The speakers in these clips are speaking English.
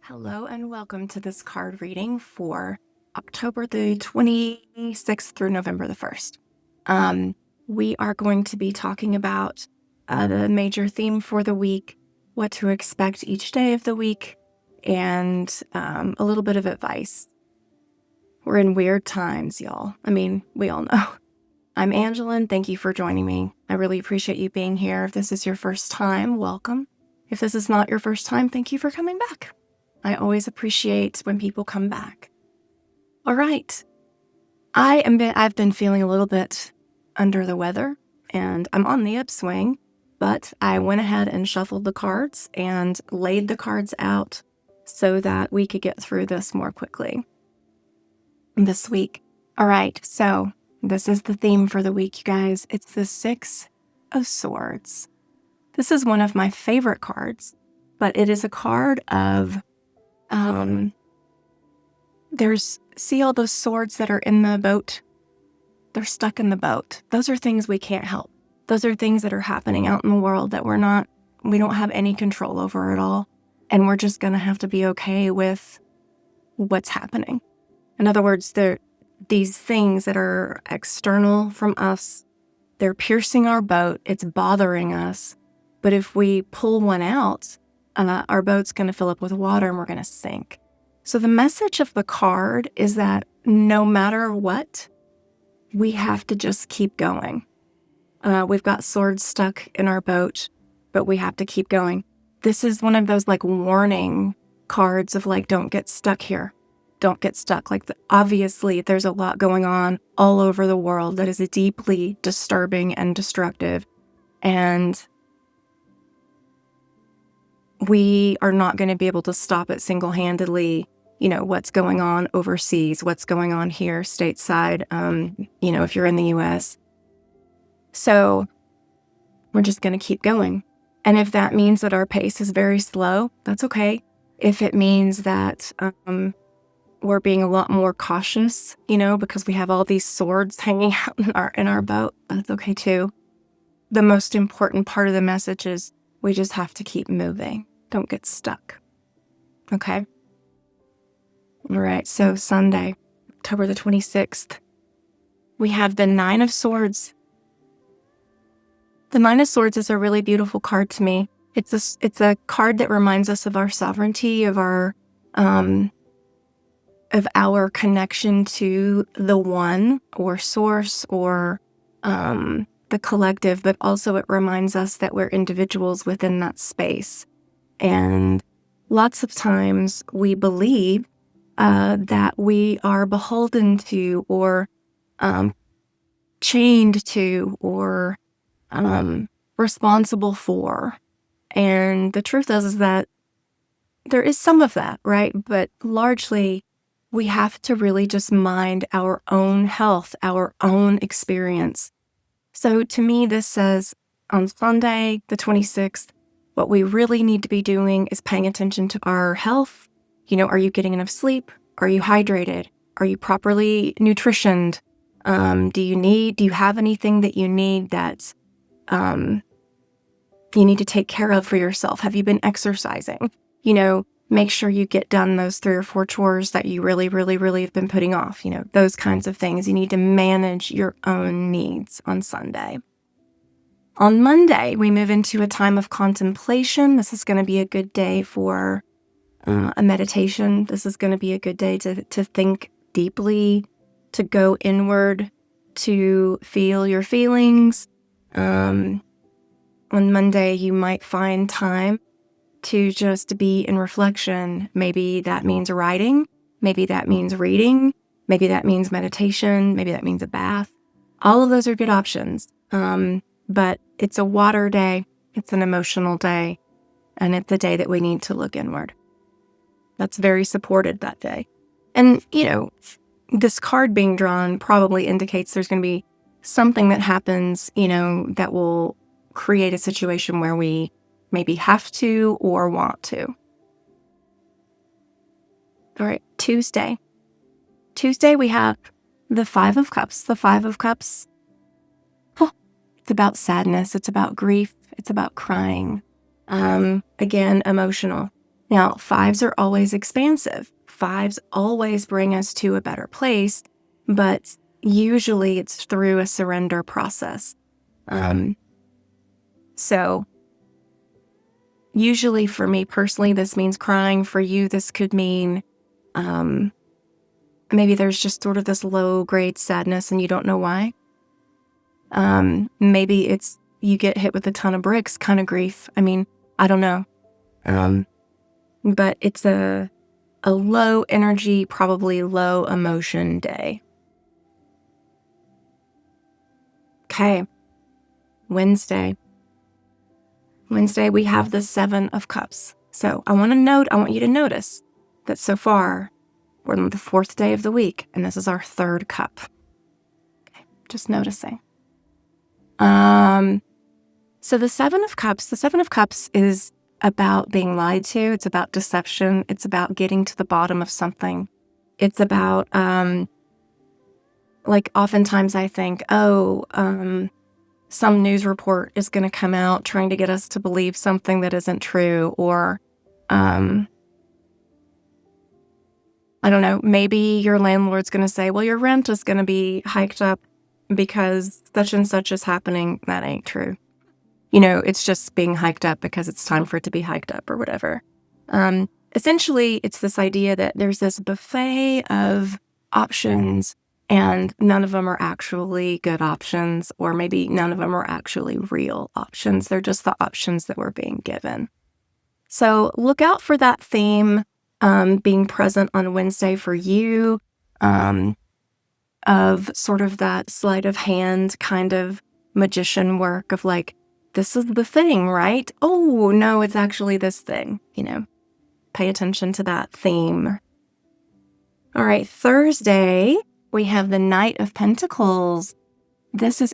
Hello and welcome to this card reading for October the 26th through November the 1st. We are going to be talking about the major theme for the week, what to expect each day of the week, and a little bit of advice. We're in weird times, y'all. I mean, we all know. I'm Angelyn. Thank you for joining me. I really appreciate you being here. If this is your first time, welcome. If this is not your first time, thank you for coming back. I always appreciate when people come back. All right. I've been feeling a little bit under the weather, and I'm on the upswing, but I went ahead and shuffled the cards and laid the cards out so that we could get through this more quickly this week. All right, so this is the theme for the week, you guys. It's the Six of Swords. This is one of my favorite cards, but it is a card of see all those swords that are in the boat? They're stuck in the boat. Those are things we can't help. Those are things that are happening out in the world that we don't have any control over at all. And we're just going to have to be okay with what's happening. In other words, these things that are external from us, they're piercing our boat. It's bothering us. But if we pull one out, our boat's going to fill up with water and we're going to sink. So the message of the card is that no matter what, we have to just keep going. We've got swords stuck in our boat, but we have to keep going. This is one of those warning cards of don't get stuck here. Don't get stuck. Obviously, there's a lot going on all over the world that is deeply disturbing and destructive. And we are not going to be able to stop it single-handedly, what's going on overseas, what's going on here stateside, if you're in the U.S. So we're just going to keep going. And if that means that our pace is very slow, that's okay. If it means that we're being a lot more cautious, because we have all these swords hanging out in our boat, that's okay too. The most important part of the message is we just have to keep moving. Don't get stuck. Okay? All right, so Sunday, October the 26th, we have the Nine of Swords. The Nine of Swords is a really beautiful card to me. It's a card that reminds us of our sovereignty, of our connection to the one or source or the collective, but also it reminds us that we're individuals within that space. And lots of times we believe that we are beholden to or chained to or responsible for. And the truth is that there is some of that, right? But largely we have to really just mind our own health, our own experience. So to me, this says on Sunday, the 26th, what we really need to be doing is paying attention to our health. Are you getting enough sleep? Are you hydrated? Are you properly nutritioned? Do you have anything that you need that you need to take care of for yourself? Have you been exercising? Make sure you get done those 3 or 4 chores that you really, really, really have been putting off. Those kinds of things. You need to manage your own needs on Sunday. On Monday, we move into a time of contemplation. This is going to be a good day for a meditation. This is going to be a good day to think deeply, to go inward, to feel your feelings. On Monday, you might find time to just be in reflection. Maybe that means writing. Maybe that means reading. Maybe that means meditation. Maybe that means a bath. All of those are good options. But it's a water day, it's an emotional day, and it's a day that we need to look inward. That's very supported that day. And, this card being drawn probably indicates there's going to be something that happens, that will create a situation where we maybe have to or want to. All right, Tuesday. Tuesday, we have the Five of Cups. The Five of Cups, it's about sadness. It's about grief. It's about crying. Again, emotional. Now, fives are always expansive. Fives always bring us to a better place, but usually it's through a surrender process. So usually for me personally, this means crying. For you, this could mean maybe there's just sort of this low-grade sadness and you don't know why. Maybe it's you get hit with a ton of bricks kind of grief. I mean, I don't know. But it's a low energy, probably low emotion day. Okay. Wednesday, we have the 7 of Cups. So I want you to notice that so far we're on the 4th day of the week, and this is our 3rd cup. Okay, just noticing. So the 7 of Cups is about being lied to. It's about deception. It's about getting to the bottom of something. It's about, like oftentimes I think, some news report is going to come out trying to get us to believe something that isn't true, or, I don't know, maybe your landlord's going to say, well, your rent is going to be hiked up because such and such is happening. That ain't true. It's just being hiked up because it's time for it to be hiked up or whatever. Essentially, it's this idea that there's this buffet of options and none of them are actually good options, or maybe none of them are actually real options. They're just the options that we're being given. So look out for that theme being present on Wednesday for you, of sort of that sleight of hand kind of magician work of like, this is the thing, right? Oh, no, it's actually this thing, Pay attention to that theme. All right, Thursday, we have the Knight of Pentacles. This is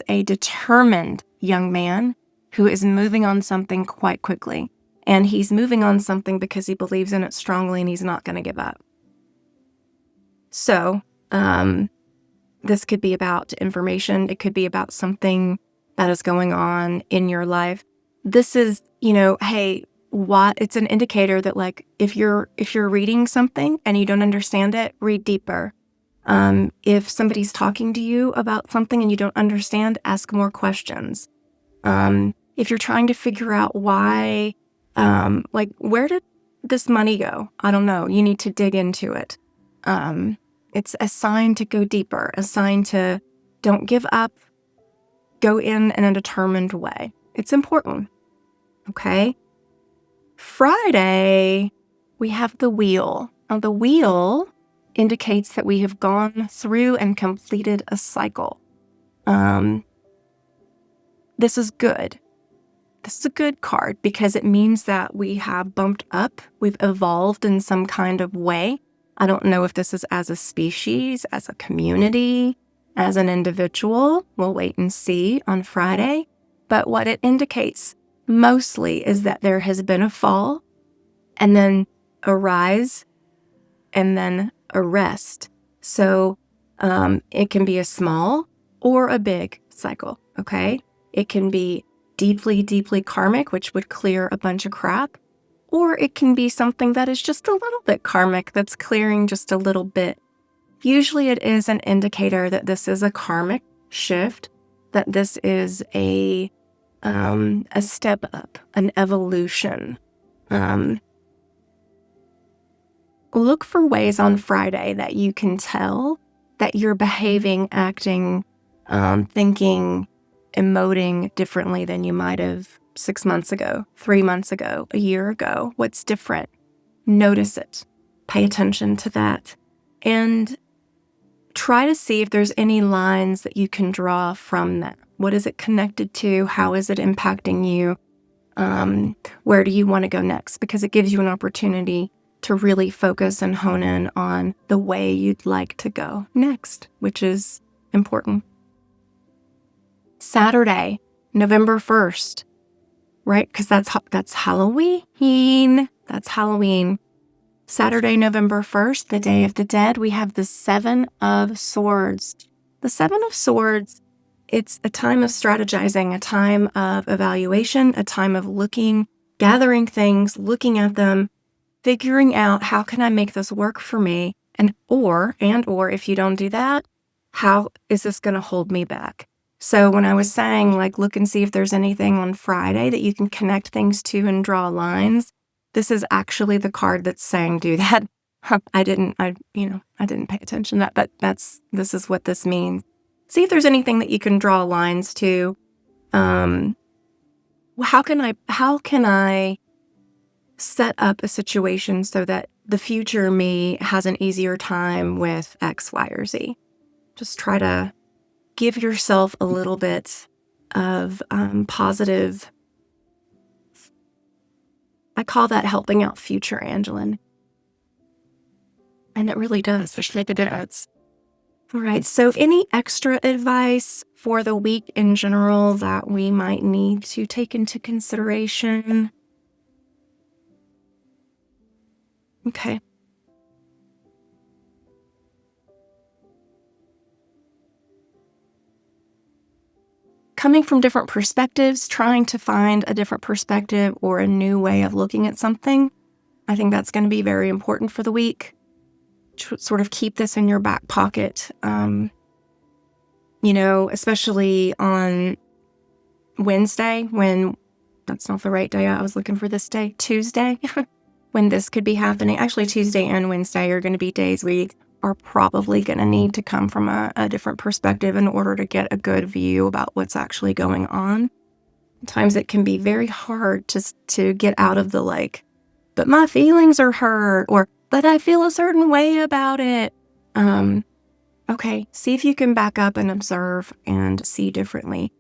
a determined young man who is moving on something quite quickly. And he's moving on something because he believes in it strongly and he's not going to give up. So, this could be about information. It could be about something that is going on in your life. This is, hey, it's an indicator that like, if you're reading something and you don't understand it, read deeper. If somebody's talking to you about something and you don't understand, ask more questions. If you're trying to figure out why, like, where did this money go? I don't know. You need to dig into it. It's a sign to go deeper, a sign to don't give up, go in a determined way. It's important. Okay. Friday, we have the Wheel. Now, the Wheel indicates that we have gone through and completed a cycle. This is good. This is a good card because it means that we have bumped up. We've evolved in some kind of way. I don't know if this is as a species, as a community, as an individual. We'll wait and see on Friday. But what it indicates mostly is that there has been a fall and then a rise and then a rest. So it can be a small or a big cycle, okay? It can be deeply, deeply karmic, which would clear a bunch of crap, or it can be something that is just a little bit karmic, that's clearing just a little bit. Usually it is an indicator that this is a karmic shift, that this is a step up, an evolution. Look for ways on Friday that you can tell that you're behaving, acting, thinking, emoting differently than you might have 6 months ago, 3 months ago, a year ago. What's different? Notice it. Pay attention to that. And try to see if there's any lines that you can draw from that. What is it connected to? How is it impacting you? Where do you want to go next? Because it gives you an opportunity to really focus and hone in on the way you'd like to go next, which is important. Saturday, November 1st, right? Because that's Halloween. That's Halloween. Saturday, November 1st, the Day of the Dead, we have the 7 of Swords. The 7 of Swords, it's a time of strategizing, a time of evaluation, a time of looking gathering things, looking at them, figuring out how can I make this work for me? Or if you don't do that, how is this going to hold me back? So when I was saying, like, look and see if there's anything on Friday that you can connect things to and draw lines, this is actually the card that's saying do that. I didn't pay attention to that, but this is what this means. See if there's anything that you can draw lines to. How can I set up a situation so that the future me has an easier time with X, Y, or Z? Just try to give yourself a little bit of positive. I call that helping out future, Angelyn. And it really does. There's make a difference. All right. So any extra advice for the week in general that we might need to take into consideration? Okay. Coming from different perspectives, trying to find a different perspective or a new way of looking at something, I think that's going to be very important for the week. Sort of keep this in your back pocket, especially on Wednesday, when that's not the right day. I was looking for this day, Tuesday, when this could be happening. Actually, Tuesday and Wednesday are going to be days we are probably going to need to come from a different perspective in order to get a good view about what's actually going on. Sometimes it can be very hard to get out of the but my feelings are hurt, or but I feel a certain way about it. Okay, see if you can back up and observe and see differently.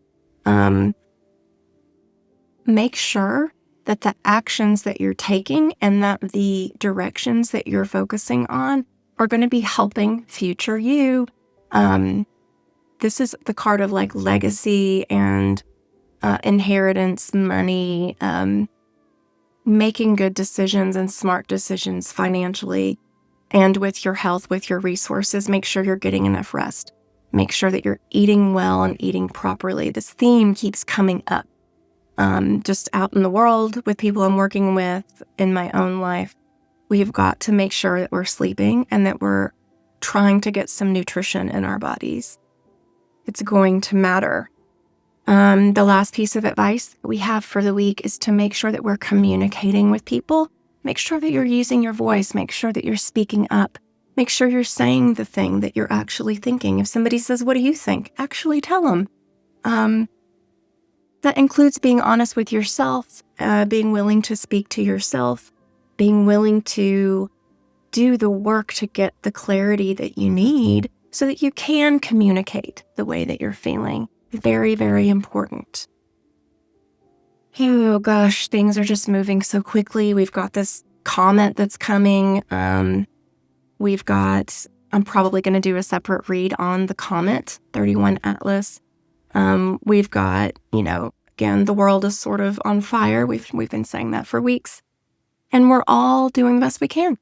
Make sure that the actions that you're taking and that the directions that you're focusing on are going to be helping future you. This is the card of legacy and inheritance, money, making good decisions and smart decisions financially and with your health, with your resources. Make sure you're getting enough rest. Make sure that you're eating well and eating properly. This theme keeps coming up. Just out in the world with people I'm working with, in my own life, we've got to make sure that we're sleeping and that we're trying to get some nutrition in our bodies. It's going to matter. The last piece of advice we have for the week is to make sure that we're communicating with people. Make sure that you're using your voice. Make sure that you're speaking up. Make sure you're saying the thing that you're actually thinking. If somebody says, "What do you think?" actually tell them. That includes being honest with yourself, being willing to speak to yourself, being willing to do the work to get the clarity that you need so that you can communicate the way that you're feeling. Very, very important. Oh gosh, things are just moving so quickly. We've got this comet that's coming. I'm probably going to do a separate read on the comet, 31 Atlas. We've got, again, the world is sort of on fire. We've been saying that for weeks, and we're all doing the best we can.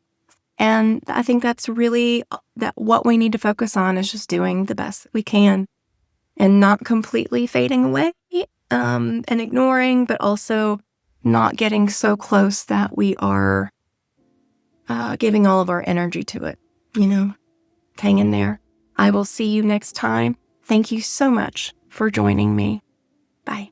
And I think that's really what we need to focus on is just doing the best that we can and not completely fading away, and ignoring, but also not getting so close that we are giving all of our energy to it, hang in there. I will see you next time. Thank you so much for joining me. Bye.